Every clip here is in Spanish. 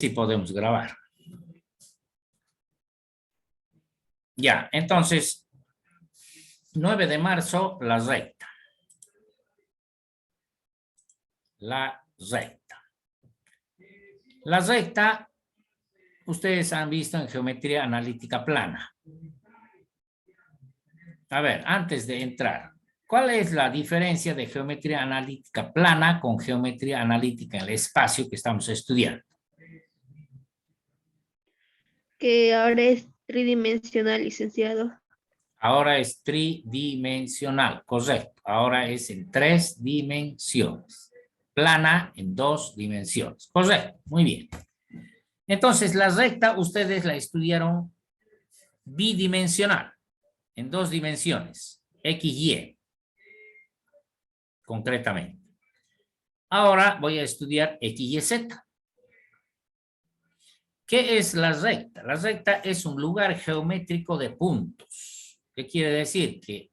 Sí podemos grabar. Ya, entonces, 9 de marzo, la recta. La recta. La recta, ustedes han visto en geometría analítica plana. A ver, antes de entrar, ¿cuál es la diferencia de geometría analítica plana con geometría analítica en el espacio que estamos estudiando? Que ahora es tridimensional, licenciado. Ahora es tridimensional, correcto. Ahora es en 3 dimensiones. Plana en 2 dimensiones. Correcto, muy bien. Entonces, la recta ustedes la estudiaron bidimensional, en 2 dimensiones, X, Y, concretamente. Ahora voy a estudiar X, Y, Z. ¿Qué es la recta? La recta es un lugar geométrico de puntos. ¿Qué quiere decir? Que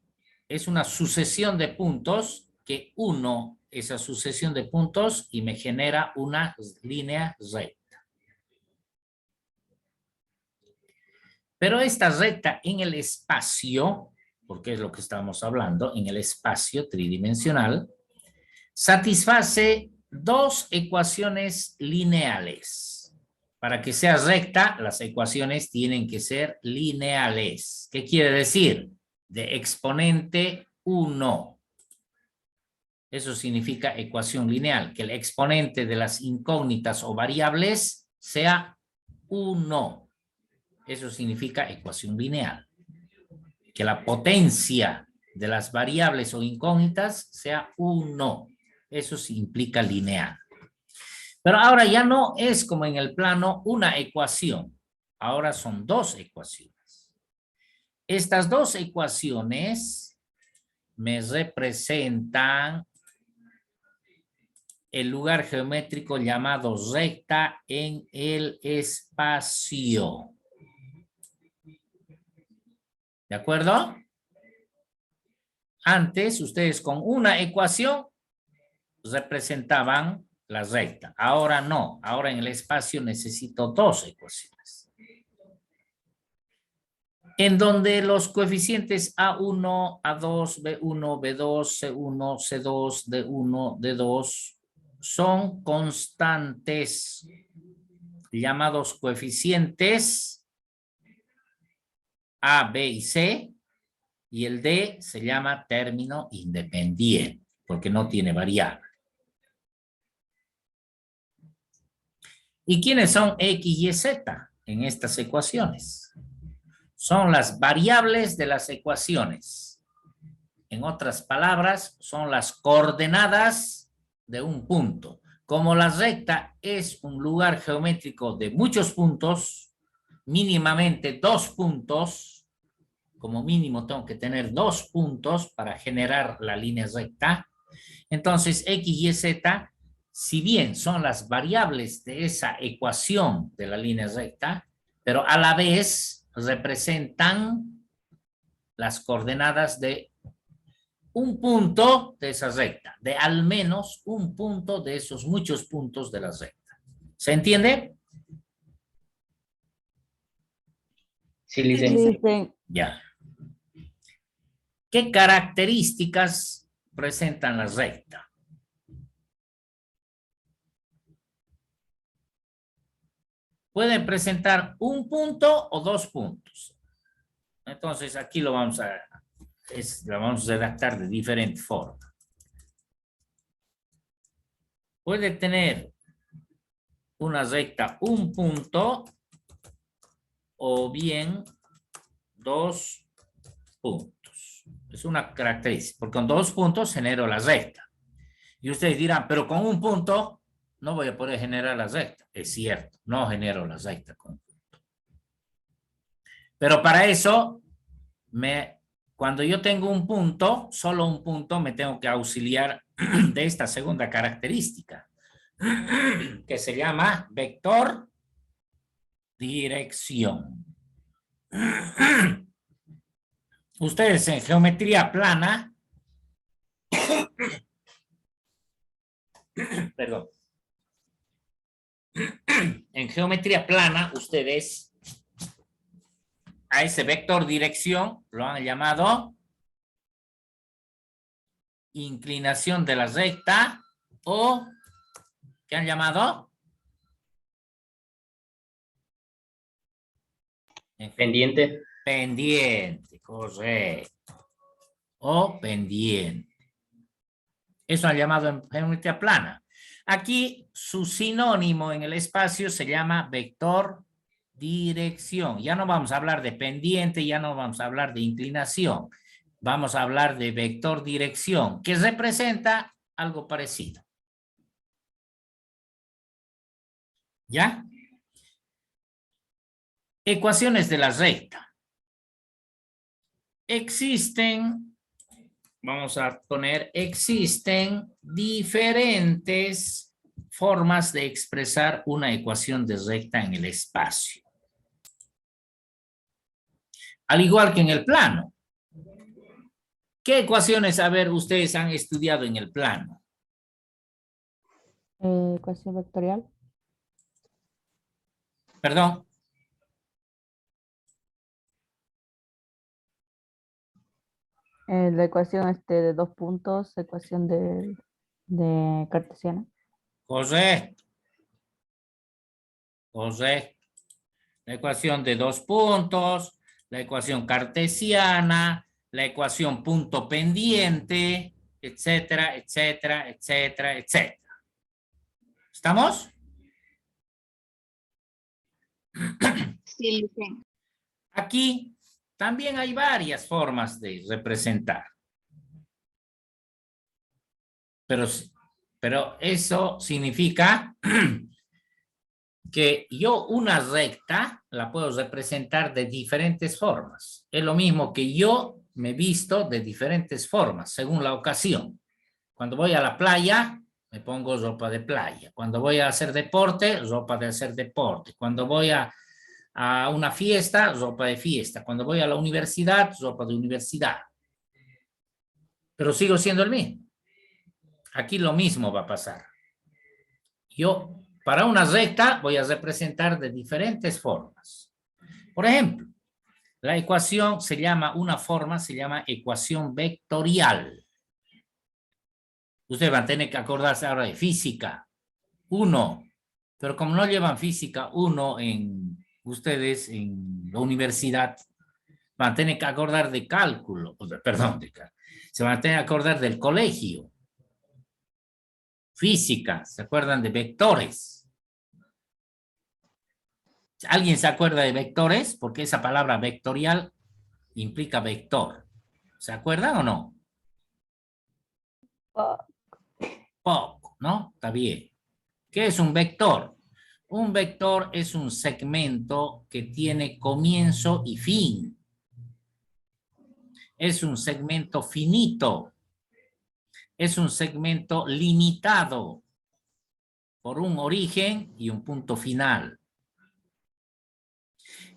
es una sucesión de puntos que uno esa sucesión de puntos y me genera una línea recta. Pero esta recta en el espacio, porque es lo que estamos hablando, en el espacio tridimensional, satisface 2 ecuaciones lineales. Para que sea recta, las ecuaciones tienen que ser lineales. ¿Qué quiere decir? De exponente 1. Eso significa ecuación lineal, que el exponente de las incógnitas o variables sea 1. Eso significa ecuación lineal. Que la potencia de las variables o incógnitas sea 1. Eso sí implica lineal. Pero ahora ya no es como en el plano una ecuación. Ahora son 2 ecuaciones. Estas 2 ecuaciones me representan el lugar geométrico llamado recta en el espacio. ¿De acuerdo? Antes, ustedes con una ecuación representaban la recta. Ahora no. Ahora en el espacio necesito 2 ecuaciones. En donde los coeficientes A1, A2, B1, B2, C1, C2, D1, D2 son constantes llamados coeficientes A, B y C, y el D se llama término independiente, porque no tiene variable. ¿Y quiénes son X y Z en estas ecuaciones? Son las variables de las ecuaciones. En otras palabras, son las coordenadas de un punto. Como la recta es un lugar geométrico de muchos puntos, mínimamente 2 puntos, como mínimo tengo que tener 2 puntos para generar la línea recta. Entonces, X y Z, si bien son las variables de esa ecuación de la línea recta, pero a la vez representan las coordenadas de un punto de esa recta, de al menos un punto de esos muchos puntos de la recta. ¿Se entiende? Sí, licenciado. Ya. ¿Qué características presentan la recta? Pueden presentar un punto o 2 puntos. Entonces, aquí lo vamos a redactar de diferente forma. Puede tener una recta un punto o bien 2 puntos. Es una característica, porque con 2 puntos genero la recta. Y ustedes dirán, pero con un punto no voy a poder generar la recta. Es cierto, no genero la recta con un punto. Pero para eso, cuando yo tengo un punto, solo un punto, me tengo que auxiliar de esta segunda característica, que se llama vector dirección. Ustedes en geometría plana, perdón, En geometría plana, ustedes a ese vector dirección lo han llamado inclinación de la recta o ¿qué han llamado? Pendiente. Pendiente, correcto. O pendiente. Eso han llamado en geometría plana. Aquí su sinónimo en el espacio se llama vector dirección. Ya no vamos a hablar de pendiente, ya no vamos a hablar de inclinación. Vamos a hablar de vector dirección, que representa algo parecido. ¿Ya? Ecuaciones de la recta. Existen, vamos a poner, existen diferentes formas de expresar una ecuación de recta en el espacio. Al igual que en el plano. ¿Qué ecuaciones, a ver, ustedes han estudiado en el plano? Ecuación vectorial. Perdón. La ecuación de 2 puntos, ecuación de cartesiana. Correcto. Correcto. La ecuación de 2 puntos, la ecuación cartesiana, la ecuación punto pendiente, etcétera, etcétera, etcétera, etcétera. ¿Estamos? Sí, Lucen. Aquí también hay varias formas de representar. Pero eso significa que yo una recta la puedo representar de diferentes formas. Es lo mismo que yo me visto de diferentes formas, según la ocasión. Cuando voy a la playa, me pongo ropa de playa. Cuando voy a hacer deporte, ropa de hacer deporte. Cuando voy a una fiesta, ropa de fiesta. Cuando voy a la universidad, ropa de universidad. Pero sigo siendo el mismo. Aquí lo mismo va a pasar. Yo, para una recta, voy a representar de diferentes formas. Por ejemplo, la ecuación se llama, una forma se llama ecuación vectorial. Ustedes van a tener que acordarse ahora de física 1, pero como no llevan física 1 ustedes en la universidad, van a tener que acordar de cálculo, perdón, se van a tener que acordar del colegio. Física, ¿se acuerdan de vectores? ¿Alguien se acuerda de vectores? Porque esa palabra vectorial implica vector. ¿Se acuerdan o no? Poco, ¿no? Está bien. ¿Qué es un vector? Un vector es un segmento que tiene comienzo y fin. Es un segmento finito. Es un segmento limitado por un origen y un punto final.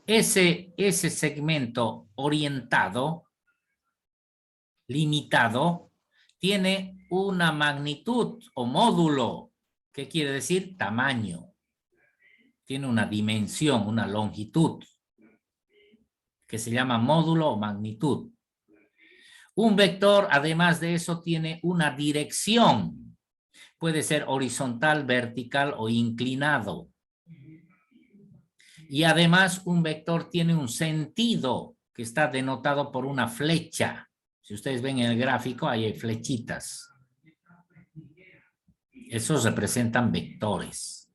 Ese segmento orientado, limitado, tiene una magnitud o módulo. ¿Qué quiere decir? Tamaño. Tiene una dimensión, una longitud, que se llama módulo o magnitud. Un vector, además de eso, tiene una dirección. Puede ser horizontal, vertical o inclinado. Y además, un vector tiene un sentido que está denotado por una flecha. Si ustedes ven en el gráfico, ahí hay flechitas. Esos representan vectores.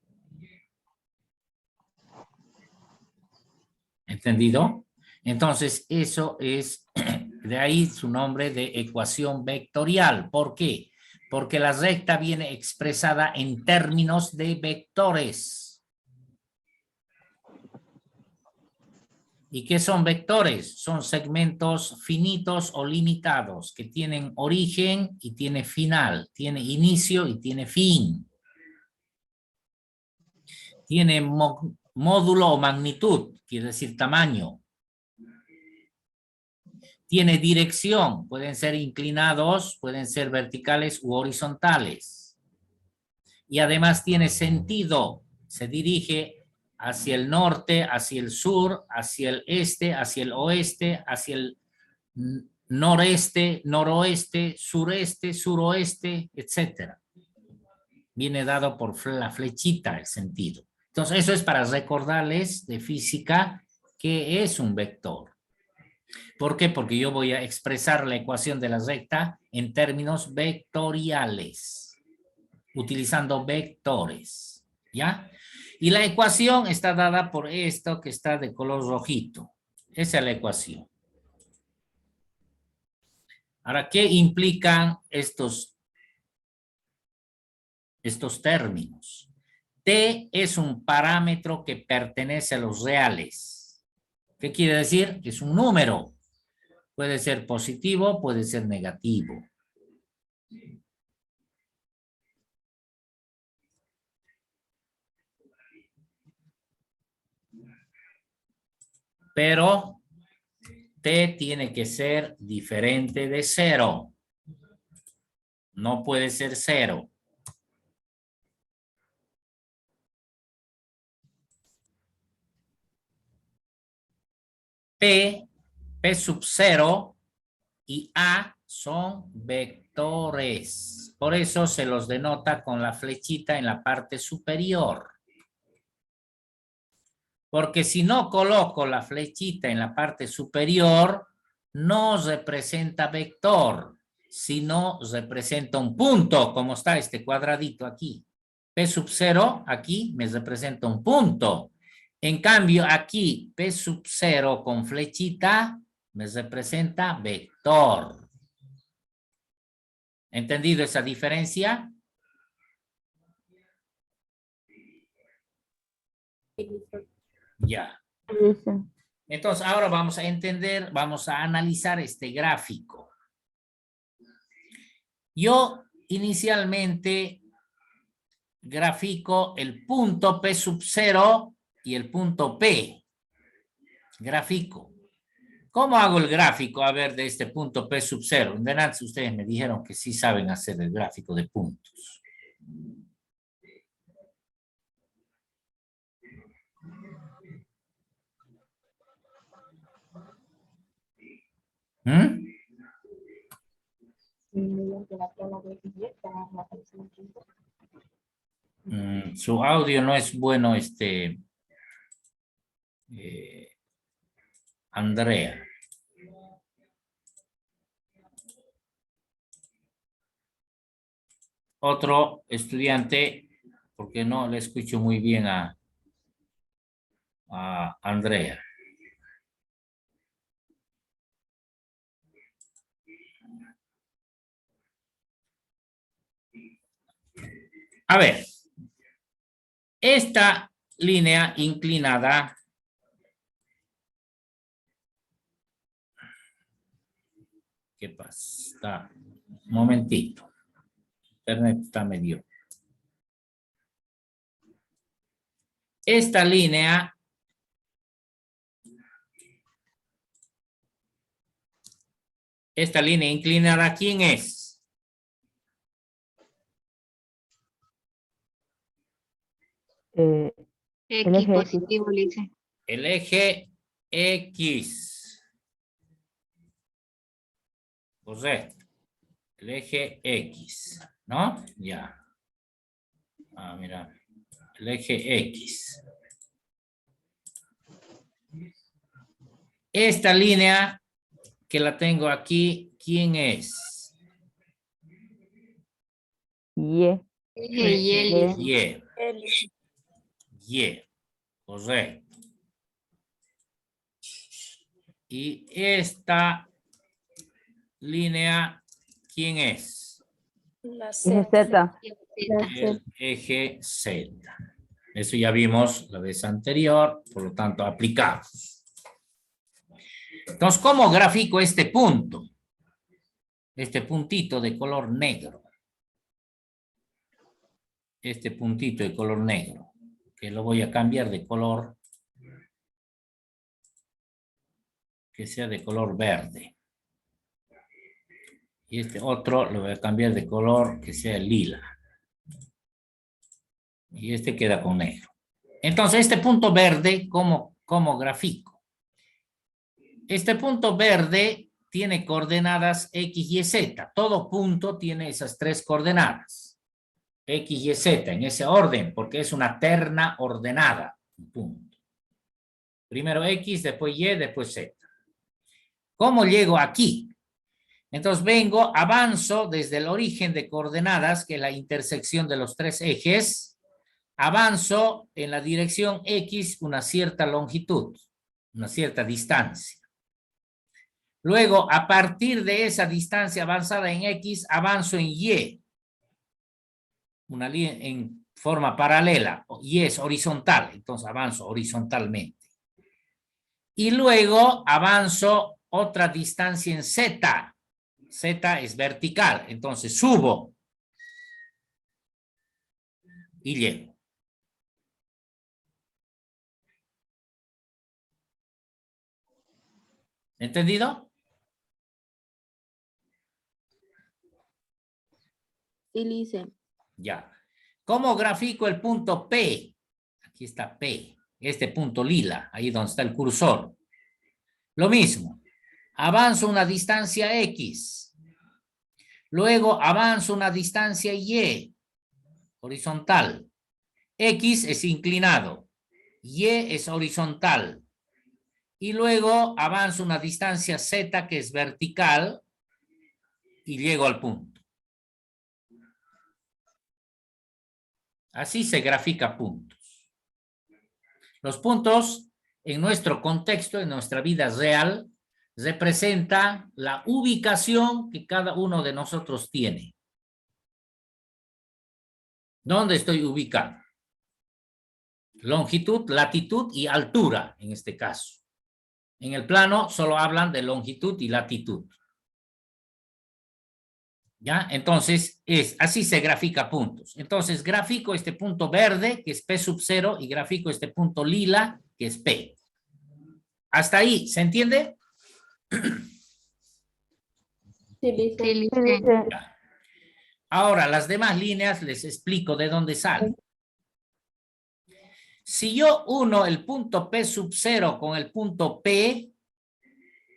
¿Entendido? Entonces, eso es, de ahí su nombre de ecuación vectorial. ¿Por qué? Porque la recta viene expresada en términos de vectores. ¿Y qué son vectores? Son segmentos finitos o limitados que tienen origen y tiene final, tiene inicio y tiene fin. Tiene módulo o magnitud, quiere decir tamaño. Tiene dirección, pueden ser inclinados, pueden ser verticales u horizontales. Y además tiene sentido, Se dirige hacia el norte, hacia el sur, hacia el este, hacia el oeste, hacia el noreste, noroeste, sureste, suroeste, etcétera. Viene dado por la flechita el sentido. Entonces, eso es para recordarles de física que es un vector. ¿Por qué? Porque yo voy a expresar la ecuación de la recta en términos vectoriales, utilizando vectores, ¿ya? Y la ecuación está dada por esto que está de color rojito. Esa es la ecuación. Ahora, ¿qué implican estos términos? T es un parámetro que pertenece a los reales. ¿Qué quiere decir? Que es un número. Puede ser positivo, puede ser negativo. Pero T tiene que ser diferente de 0. No puede ser 0. P sub 0 y A son vectores. Por eso se los denota con la flechita en la parte superior. Porque si no coloco la flechita en la parte superior, no representa vector, sino representa un punto, como está este cuadradito aquí. P sub 0 aquí me representa un punto. En cambio, aquí P sub 0 con flechita me representa vector. ¿Entendido esa diferencia? Ya. Entonces, ahora vamos a entender, vamos a analizar este gráfico. Yo inicialmente grafico el punto P sub 0 y el punto P. Grafico. ¿Cómo hago el gráfico? A ver, de este punto P sub 0. Delante ustedes me dijeron que sí saben hacer el gráfico de puntos. Su audio no es bueno, Andrea. Otro estudiante, porque no le escucho muy bien a Andrea. A ver, esta línea inclinada ¿qué pasa? Está, un momentito. Internet está medio. Esta línea inclinada, ¿quién es? X positivo, dice. El eje X. Correcto. El eje X, ¿no? Ya. Mira. El eje X. Esta línea que la tengo aquí, ¿quién es? Y. Y. Correcto. Y esta línea, ¿quién es? La Z. El eje Z. Eso ya vimos la vez anterior, por lo tanto aplicamos. Entonces, ¿cómo grafico este punto? Este puntito de color negro. Este puntito de color negro, que lo voy a cambiar de color, que sea de color verde. Y este otro lo voy a cambiar de color que sea lila. Y este queda con negro. Entonces, este punto verde, ¿cómo grafico? Este punto verde tiene coordenadas X y Z. Todo punto tiene esas tres coordenadas. X y Z, en ese orden, porque es una terna ordenada. Punto. Primero X, después Y, después Z. ¿Cómo llego aquí? Entonces vengo, avanzo desde el origen de coordenadas, que es la intersección de los tres ejes, avanzo en la dirección X una cierta longitud, una cierta distancia. Luego, a partir de esa distancia avanzada en X, avanzo en Y, una línea en forma paralela, Y es horizontal, entonces avanzo horizontalmente. Y luego avanzo otra distancia en Z. Z es vertical, entonces subo y llego. ¿Entendido? Sí, Lice. Ya. ¿Cómo grafico el punto P? Aquí está P, este punto lila, ahí donde está el cursor. Lo mismo, avanzo una distancia X, luego avanzo una distancia Y, horizontal. X es inclinado, Y es horizontal. Y luego avanzo una distancia Z que es vertical y llego al punto. Así se grafica puntos. Los puntos en nuestro contexto, en nuestra vida real, representa la ubicación que cada uno de nosotros tiene. ¿Dónde estoy ubicado? Longitud, latitud y altura, en este caso. En el plano solo hablan de longitud y latitud. ¿Ya? Entonces, así se grafica puntos. Entonces, grafico este punto verde, que es P sub 0, y grafico este punto lila, que es P. Hasta ahí, ¿se entiende? Sí, Lice. Ya. Ahora, las demás líneas les explico de dónde salen. Si yo uno el punto P sub 0 con el punto P,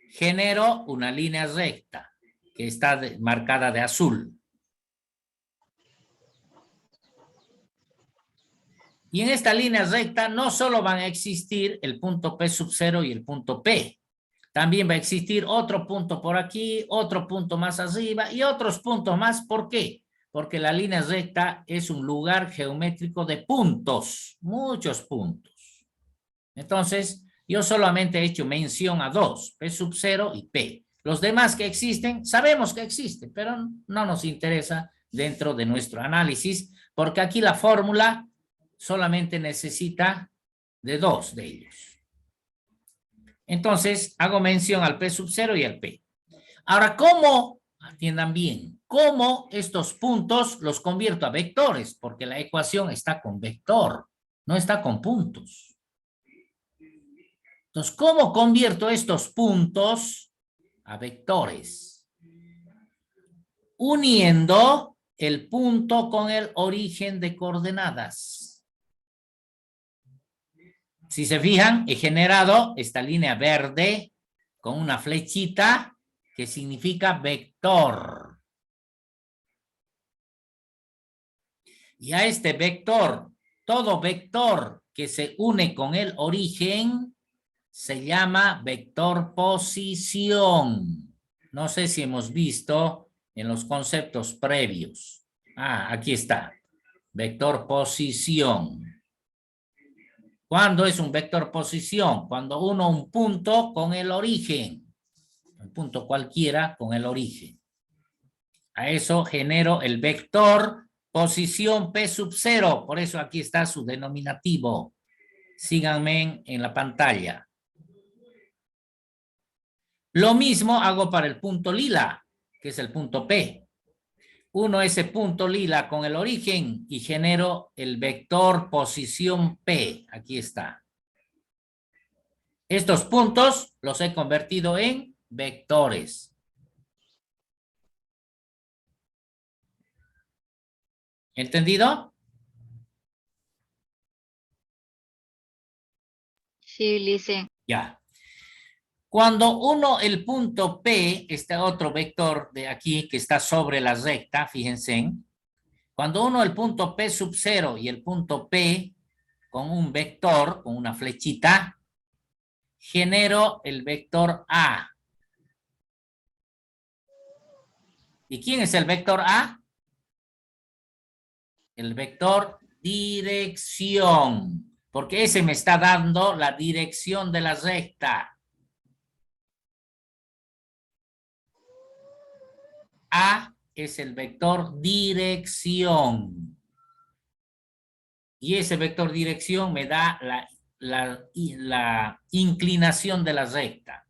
genero una línea recta que está marcada de azul. Y en esta línea recta no solo van a existir el punto P sub 0 y el punto P, también va a existir otro punto por aquí, otro punto más arriba y otros puntos más. ¿Por qué? Porque la línea recta es un lugar geométrico de puntos, muchos puntos. Entonces, yo solamente he hecho mención a dos, P sub 0 y P. Los demás que existen, sabemos que existen, pero no nos interesa dentro de nuestro análisis, porque aquí la fórmula solamente necesita de dos de ellos. Entonces, hago mención al P sub 0 y al P. Ahora, ¿cómo? Atiendan bien. ¿Cómo estos puntos los convierto a vectores? Porque la ecuación está con vector, no está con puntos. Entonces, ¿cómo convierto estos puntos a vectores? Uniendo el punto con el origen de coordenadas. Si se fijan, he generado esta línea verde con una flechita que significa vector. Y a este vector, todo vector que se une con el origen se llama vector posición. No sé si hemos visto en los conceptos previos. Aquí está. Vector posición. ¿Cuándo es un vector posición? Cuando uno un punto con el origen. Un punto cualquiera con el origen. A eso genero el vector posición P sub 0. Por eso aquí está su denominativo. Síganme en la pantalla. Lo mismo hago para el punto lila, que es el punto P. Uno ese punto lila con el origen y genero el vector posición P. Aquí está. Estos puntos los he convertido en vectores. ¿Entendido? Sí, listen. Ya. Cuando uno, el punto P, este otro vector de aquí que está sobre la recta, fíjense, cuando uno el punto P sub 0 y el punto P con un vector, con una flechita, genero el vector A. ¿Y quién es el vector A? El vector dirección, porque ese me está dando la dirección de la recta. A es el vector dirección. Y ese vector dirección me da la inclinación de la recta.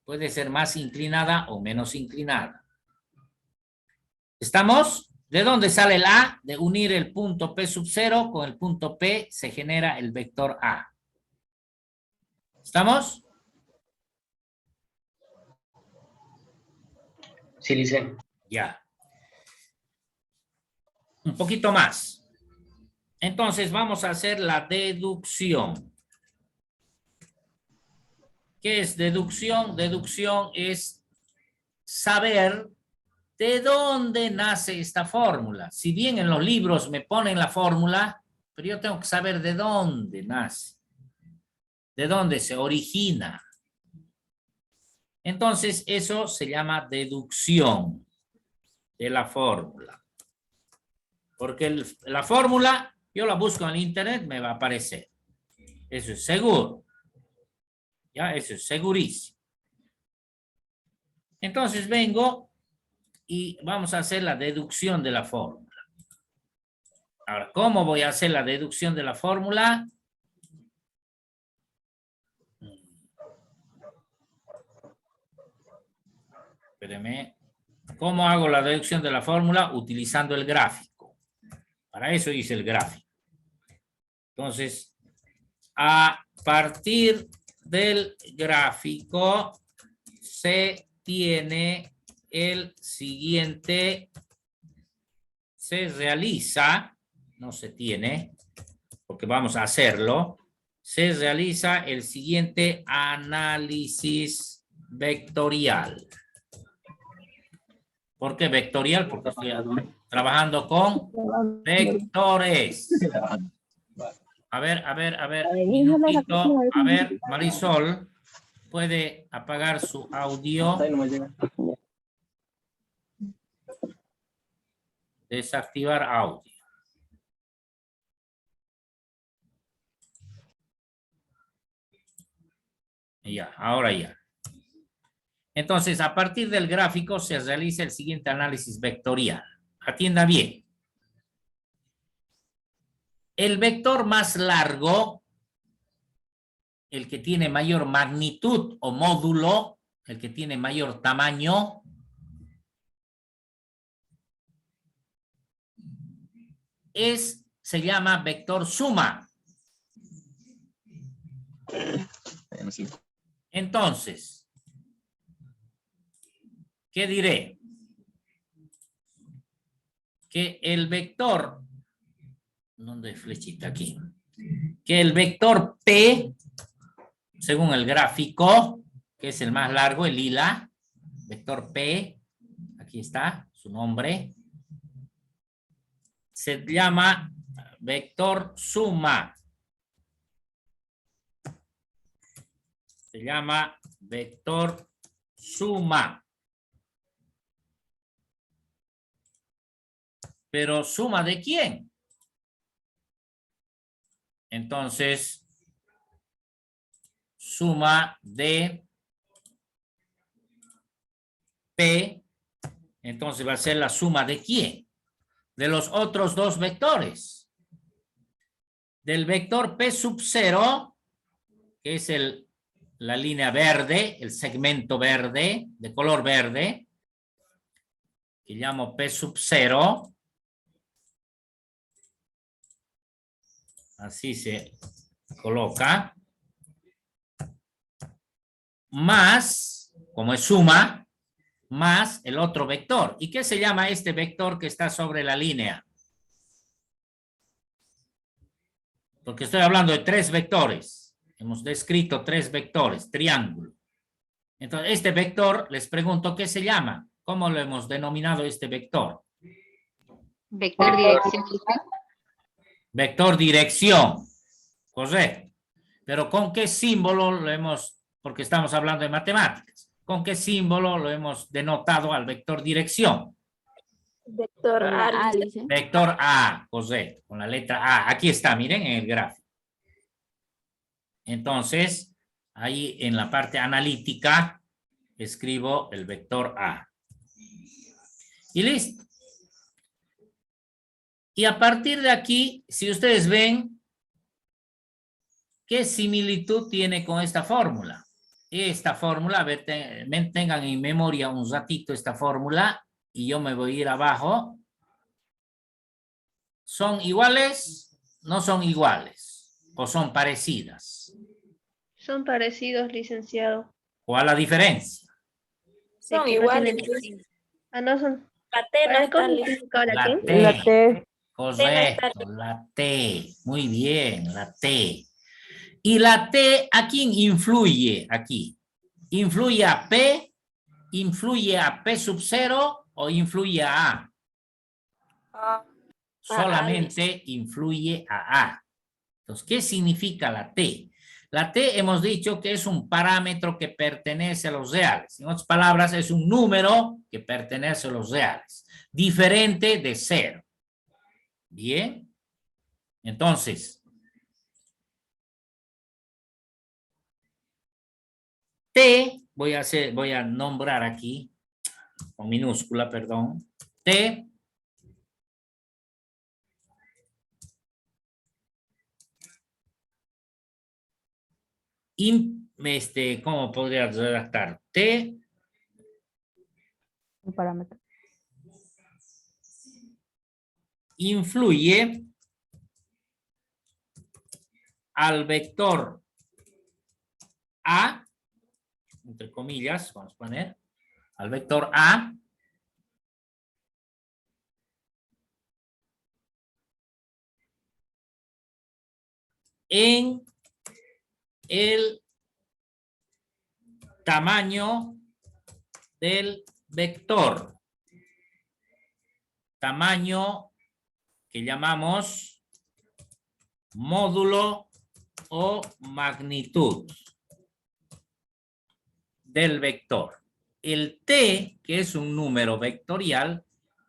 Puede ser más inclinada o menos inclinada. ¿Estamos? ¿De dónde sale el A? De unir el punto P sub 0 con el punto P se genera el vector A. ¿Estamos? Sí, listen. Ya. Un poquito más. Entonces vamos a hacer la deducción. ¿Qué es deducción? Deducción es saber de dónde nace esta fórmula. Si bien en los libros me ponen la fórmula, pero yo tengo que saber de dónde nace, de dónde se origina. Entonces eso se llama deducción de la fórmula. Porque la fórmula, yo la busco en internet, me va a aparecer. Eso es seguro. Ya, eso es segurísimo. Entonces vengo y vamos a hacer la deducción de la fórmula. Ahora, ¿cómo voy a hacer la deducción de la fórmula? Espérenme. ¿Cómo hago la deducción de la fórmula? Utilizando el gráfico. Para eso hice el gráfico. Entonces, a partir del gráfico se tiene el siguiente, se realiza, no se tiene, porque vamos a hacerlo, se realiza el siguiente análisis vectorial. ¿Por qué vectorial? Porque estoy trabajando con vectores. A ver, minutito. A ver, Marisol, ¿puede apagar su audio? Desactivar audio. Ya, ahora ya. Entonces, a partir del gráfico se realiza el siguiente análisis vectorial. Atienda bien. El vector más largo, el que tiene mayor magnitud o módulo, el que tiene mayor tamaño, se llama vector suma. Entonces, ¿qué diré? Que el vector, ¿dónde es flechita aquí? Que el vector P, según el gráfico, que es el más largo, el lila, vector P, aquí está su nombre, se llama vector suma. Se llama vector suma. Pero ¿suma de quién? Entonces, suma de P. Entonces va a ser la suma de quién? De los otros dos vectores. Del vector P sub 0, que es la línea verde, el segmento verde, de color verde, que llamo P sub 0. Así se coloca. Más, como es suma, más el otro vector. ¿Y qué se llama este vector que está sobre la línea? Porque estoy hablando de tres vectores. Hemos descrito 3 vectores, triángulo. Entonces, este vector, les pregunto, ¿qué se llama? ¿Cómo lo hemos denominado este vector? Vector dirección. Vector dirección, correcto. Pero ¿con qué símbolo lo hemos, porque estamos hablando de matemáticas, ¿con qué símbolo lo hemos denotado al vector dirección? Vector Con la A, A, dice. Vector A, correcto, con la letra A. Aquí está, miren en el gráfico. Entonces, ahí en la parte analítica, escribo el vector A. Y listo. Y a partir de aquí, si ustedes ven, ¿qué similitud tiene con esta fórmula? Esta fórmula, a ver, tengan en memoria un ratito esta fórmula y yo me voy a ir abajo. ¿Son iguales? ¿No son iguales? ¿O son parecidas? Son parecidos, licenciado. ¿Cuál la diferencia? Son Que no iguales. tienen- Ah, no son. La T no está ¿Cómo lista. significa la La T? T. La T. Correcto, la T. Muy bien, la T. ¿Y la T a quién influye aquí? ¿Influye a P? ¿Influye a P sub 0 o influye a A? Solamente influye a A. Entonces, ¿qué significa la T? La T hemos dicho que es un parámetro que pertenece a los reales. En otras palabras, es un número que pertenece a los reales, diferente de 0. Bien. Entonces, T, voy a nombrar aquí, con minúscula, perdón. T ¿cómo podría redactar? T Un parámetro. influye al vector A, entre comillas, vamos a poner, al vector A en el tamaño del vector. Tamaño que llamamos módulo o magnitud del vector. El t, que es un número vectorial,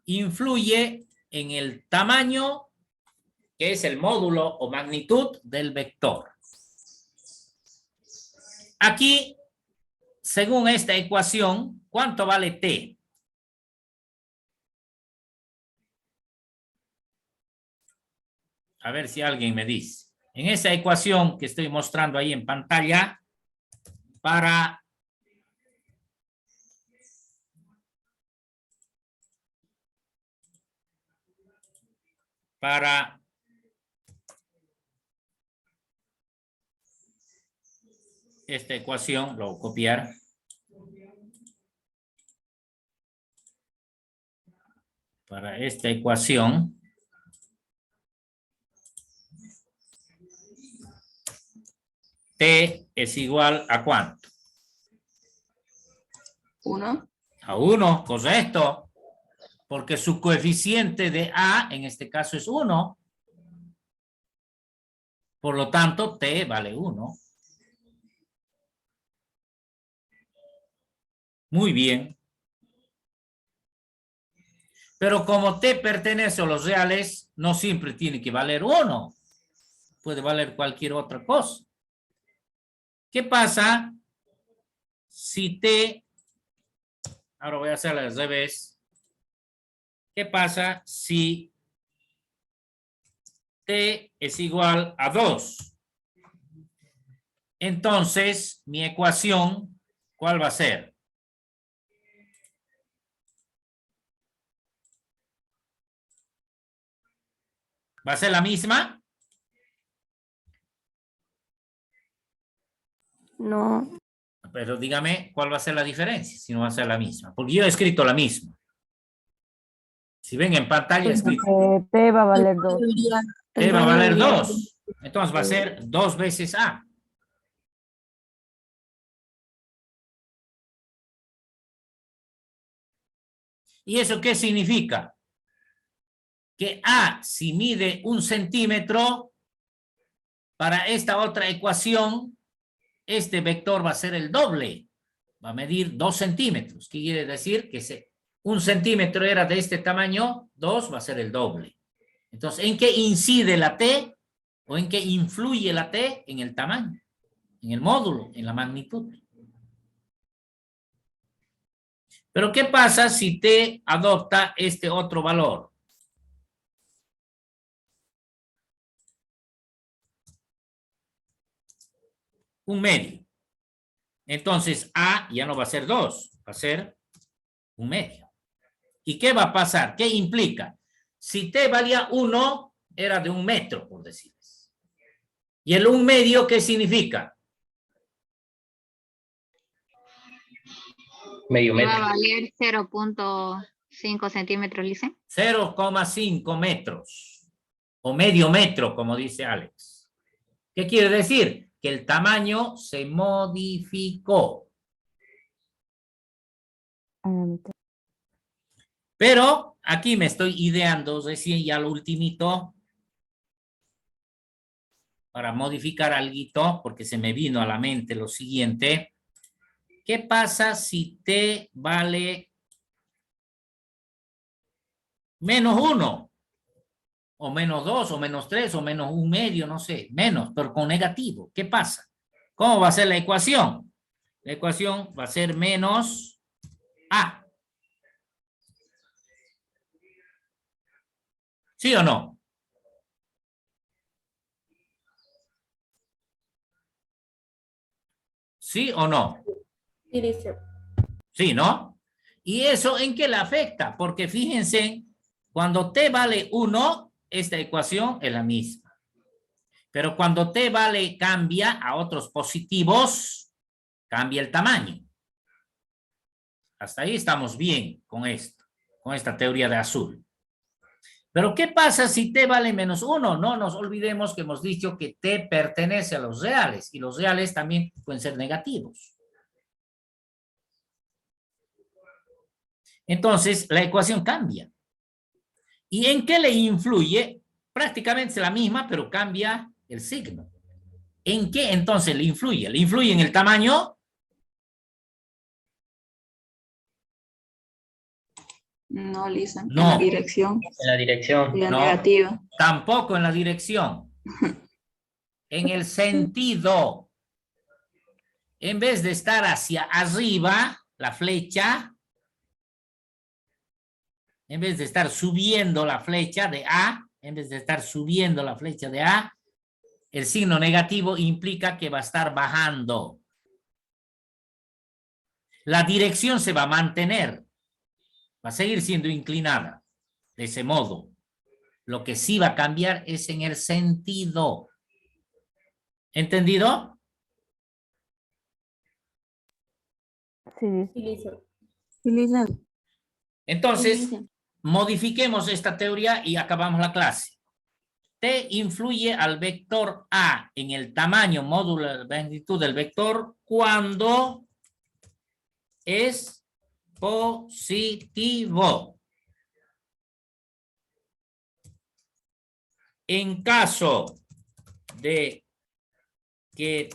influye en el tamaño, que es el módulo o magnitud del vector. Aquí, según esta ecuación, ¿cuánto vale t? A ver si alguien me dice. En esa ecuación que estoy mostrando ahí en pantalla, para esta ecuación, lo voy a copiar. Para esta ecuación, t es igual a ¿cuánto? 1. A 1, correcto. Porque su coeficiente de A, en este caso, es 1. Por lo tanto, t vale 1. Muy bien. Pero como t pertenece a los reales, no siempre tiene que valer 1. Puede valer cualquier otra cosa. ¿Qué pasa si t... Ahora voy a hacer al revés. ¿Qué pasa si t es igual a 2? Entonces, mi ecuación, ¿cuál va a ser? ¿Va a ser la misma? No. Pero dígame, ¿cuál va a ser la diferencia? Si no va a ser la misma. Porque yo he escrito la misma. Si ven en pantalla, he escrito. T va a valer 2. T va a valer 2. Entonces va a ser 2 veces A. ¿Y eso qué significa? Que A, si mide 1 centímetro, para esta otra ecuación, este vector va a ser el doble. Va a medir 2 centímetros. ¿Qué quiere decir? Que 1 centímetro era de este tamaño, 2 va a ser el doble. Entonces, ¿en qué incide la T? ¿O en qué influye la T? En el tamaño, en el módulo, en la magnitud. Pero ¿qué pasa si T adopta este otro valor? Un medio. Entonces A ya no va a ser 2, va a ser 1 medio. ¿Y qué va a pasar? ¿Qué implica? Si T valía 1, era de 1 metro, por decirles. ¿Y el 1 medio qué significa? Medio Va a metro. valer 0.5 centímetros, Lice. 0,5 metros. O medio metro, como dice Alex. ¿Qué quiere decir? Que el tamaño se modificó. A la mitad. Pero aquí me estoy ideando recién ya lo ultimito para modificar algo, porque se me vino a la mente lo siguiente. ¿Qué pasa si T vale menos 1? O menos 2, o menos 3, o menos 1 medio, no sé, menos, pero con negativo. ¿Qué pasa? ¿Cómo va a ser la ecuación? La ecuación va a ser menos A. ¿Sí o no? ¿Sí o no? Sí, dice. Sí, ¿no? ¿Y eso en qué le afecta? Porque fíjense, cuando T vale 1, esta ecuación es la misma. Pero cuando T vale cambia a otros positivos, cambia el tamaño. Hasta ahí estamos bien con esto, con esta teoría de azul. Pero ¿qué pasa si T vale menos 1? No nos olvidemos que hemos dicho que T pertenece a los reales y los reales también pueden ser negativos. Entonces, la ecuación cambia. ¿Y en qué le influye? Prácticamente es la misma, pero cambia el signo. ¿En qué entonces le influye? ¿Le influye en el tamaño? No, Lisa, en No. la dirección, En la dirección. la No. negativa. Tampoco en la dirección. En el sentido. En vez de estar hacia arriba, la flecha, en vez de estar subiendo la flecha de A, en vez de estar subiendo la flecha de A, el signo negativo implica que va a estar bajando. La dirección se va a mantener, va a seguir siendo inclinada de ese modo. Lo que sí va a cambiar es en el sentido. ¿Entendido? Sí, Sí, dice. Sí, Lisa. Entonces, modifiquemos esta teoría y acabamos la clase. T influye al vector A en el tamaño módulo de la magnitud del vector cuando es positivo. En caso de que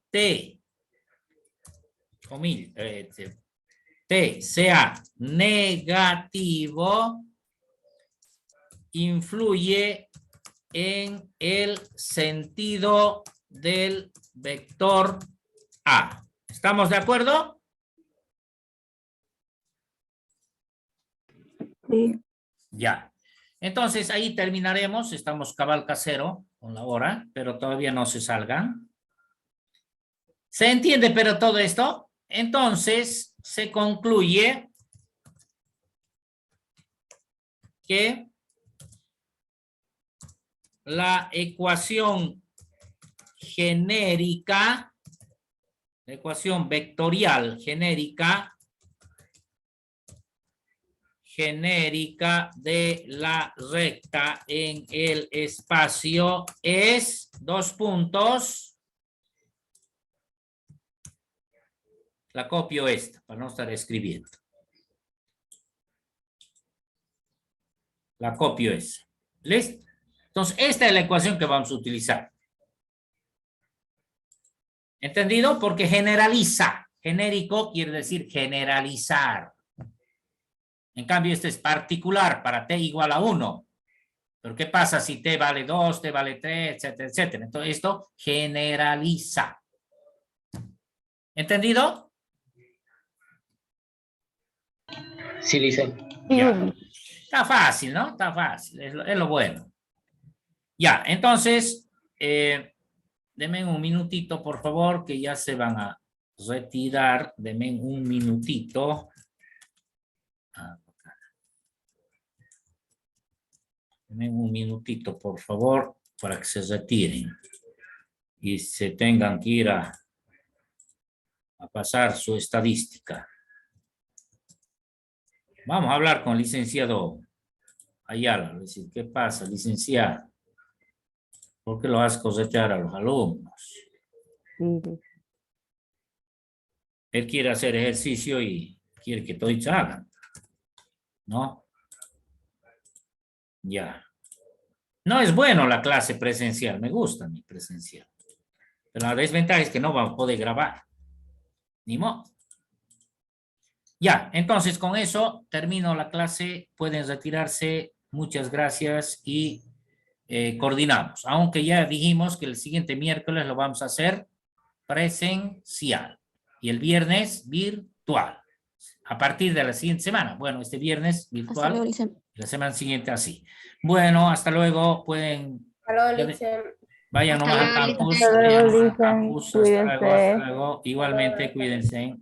T sea negativo, influye en el sentido del vector A. ¿Estamos de acuerdo? Sí. Ya. Entonces ahí terminaremos. Estamos cabal casero con la hora, pero todavía no se salgan. ¿Se entiende pero todo esto? Entonces se concluye que la ecuación genérica, la ecuación vectorial genérica de la recta en el espacio es 2 puntos. La copio esta para no estar escribiendo. La copio esa. ¿Listo? Entonces, esta es la ecuación que vamos a utilizar. ¿Entendido? Porque generaliza. Genérico quiere decir generalizar. En cambio, este es particular para t igual a 1. Pero ¿qué pasa si t vale 2, t vale 3, etcétera, etcétera? Entonces, esto generaliza. ¿Entendido? Sí, Licen. Ya. Está fácil, ¿no? Está fácil. Es lo bueno. Ya, entonces, denme un minutito, por favor, que ya se van a retirar. Denme un minutito. Denme un minutito, por favor, para que se retiren. Y se tengan que ir a pasar su estadística. Vamos a hablar con el licenciado Ayala. Decir, ¿qué pasa, licenciado? ¿Por qué lo haces cosetear a los alumnos? Sí. Él quiere hacer ejercicio y quiere que todos hagan, ¿no? Ya. No es bueno la clase presencial, me gusta mi presencial. Pero la desventaja es que no vamos a poder grabar. Ni modo. Ya, entonces con eso termino la clase. Pueden retirarse. Muchas gracias y coordinamos. Aunque ya dijimos que el siguiente miércoles lo vamos a hacer presencial y el viernes virtual. A partir de la siguiente semana. Bueno, este viernes virtual. La semana siguiente así. Bueno, hasta luego. Pueden... Vayan nomás al campus. Hasta luego, Vayan nomás al Licen. campus. Hasta luego, Cuídense. hasta luego. Igualmente, cuídense.